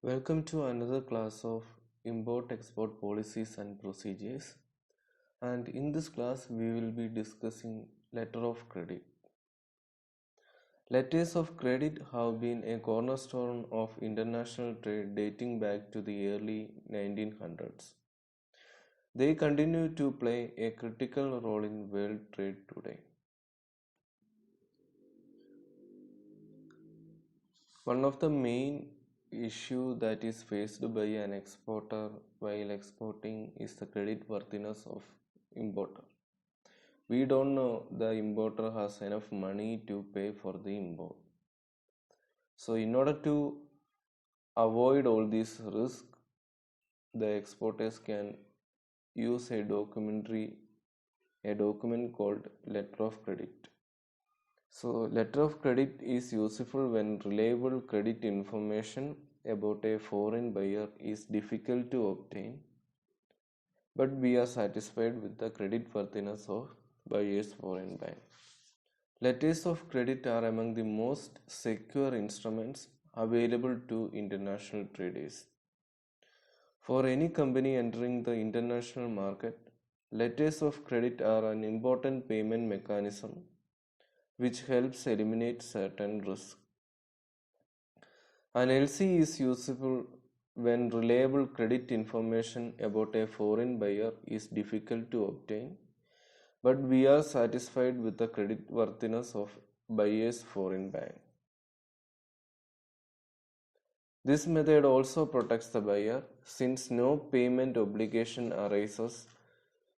Welcome to another class of Import-Export Policies and Procedures. And in this class, we will be discussing letter of credit. Letters of credit have been a cornerstone of international trade dating back to the early 1900s. They continue to play a critical role in world trade today. One of the main issues that is faced by an exporter while exporting is the credit worthiness of importer. We don't know the importer has enough money to pay for the import. So in order to avoid all these risks, the exporters can use a document called letter of credit. So letter of credit is useful when reliable credit information about a foreign buyer is difficult to obtain, but we are satisfied with the credit worthiness of buyer's foreign bank. Letters of credit are among the most secure instruments available to international traders. For any company entering the international market, letters of credit are an important payment mechanism which helps eliminate certain risks. An LC is useful when reliable credit information about a foreign buyer is difficult to obtain, but we are satisfied with the credit worthiness of buyer's foreign bank. This method also protects the buyer since no payment obligation arises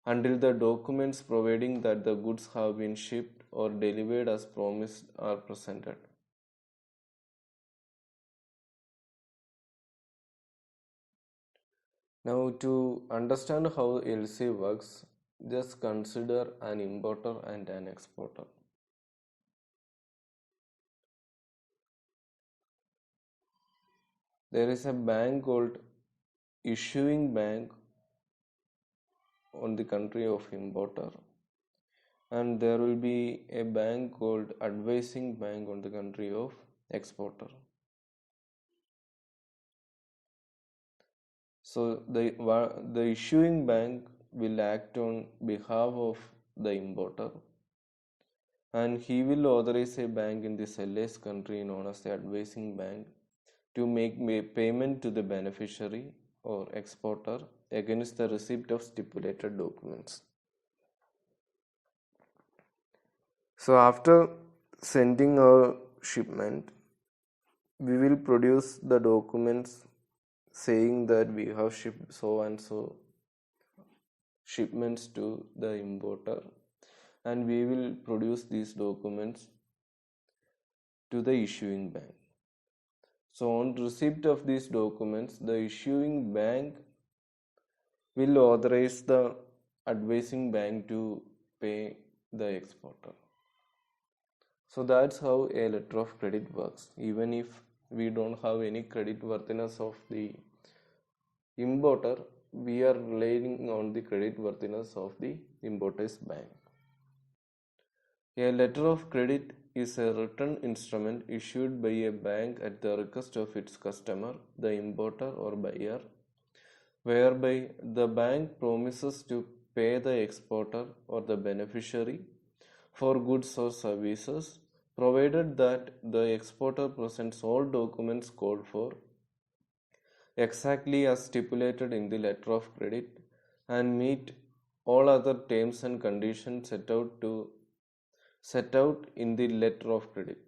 until the documents proving that the goods have been shipped or delivered as promised are presented. Now, to understand how LC works, just consider an importer and an exporter. There is a bank called issuing bank on the country of importer, and there will be a bank called advising bank on the country of exporter. So the issuing bank will act on behalf of the importer, and he will authorize a bank in the seller's country known as the advising bank to make payment to the beneficiary or exporter against the receipt of stipulated documents. So after sending our shipment, we will produce the documents saying that we have shipped so and so shipments to the importer, and we will produce these documents to the issuing bank. So on receipt of these documents, the issuing bank will authorize the advising bank to pay the exporter. So that's how a letter of credit works. Even if we don't have any credit worthiness of the importer, we are relying on the credit worthiness of the importer's bank. A letter of credit is a written instrument issued by a bank at the request of its customer, the importer or buyer, whereby the bank promises to pay the exporter or the beneficiary for goods or services, provided that the exporter presents all documents called for exactly as stipulated in the letter of credit and meet all other terms and conditions set out in the letter of credit.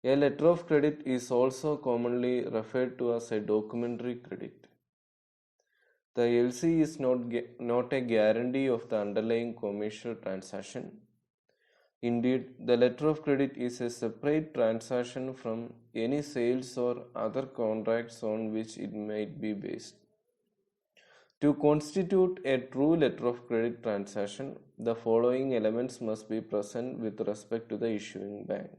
A letter of credit is also commonly referred to as a documentary credit. The LC is not a guarantee of the underlying commercial transaction. Indeed, the letter of credit is a separate transaction from any sales or other contracts on which it might be based. To constitute a true letter of credit transaction, the following elements must be present with respect to the issuing bank.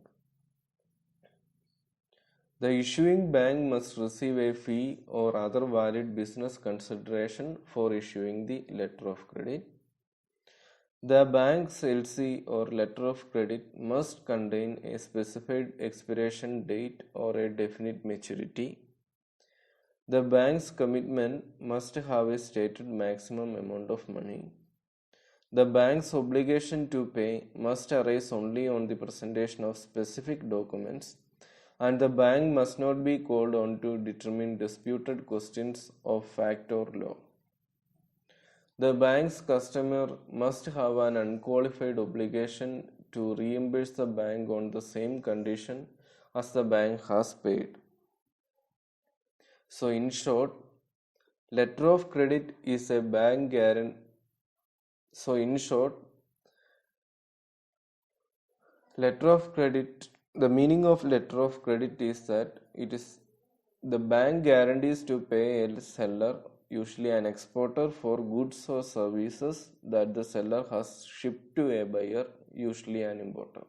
The issuing bank must receive a fee or other valid business consideration for issuing the letter of credit. The bank's LC or letter of credit must contain a specified expiration date or a definite maturity. The bank's commitment must have a stated maximum amount of money. The bank's obligation to pay must arise only on the presentation of specific documents, and the bank must not be called on to determine disputed questions of fact or law. The bank's customer must have an unqualified obligation to reimburse the bank on the same condition as the bank has paid. So, in short, letter of credit is a bank guarantee. So, in short, letter of credit, the meaning of letter of credit is that it is the bank guarantees to pay a seller, usually an exporter, for goods or services that the seller has shipped to a buyer, usually an importer.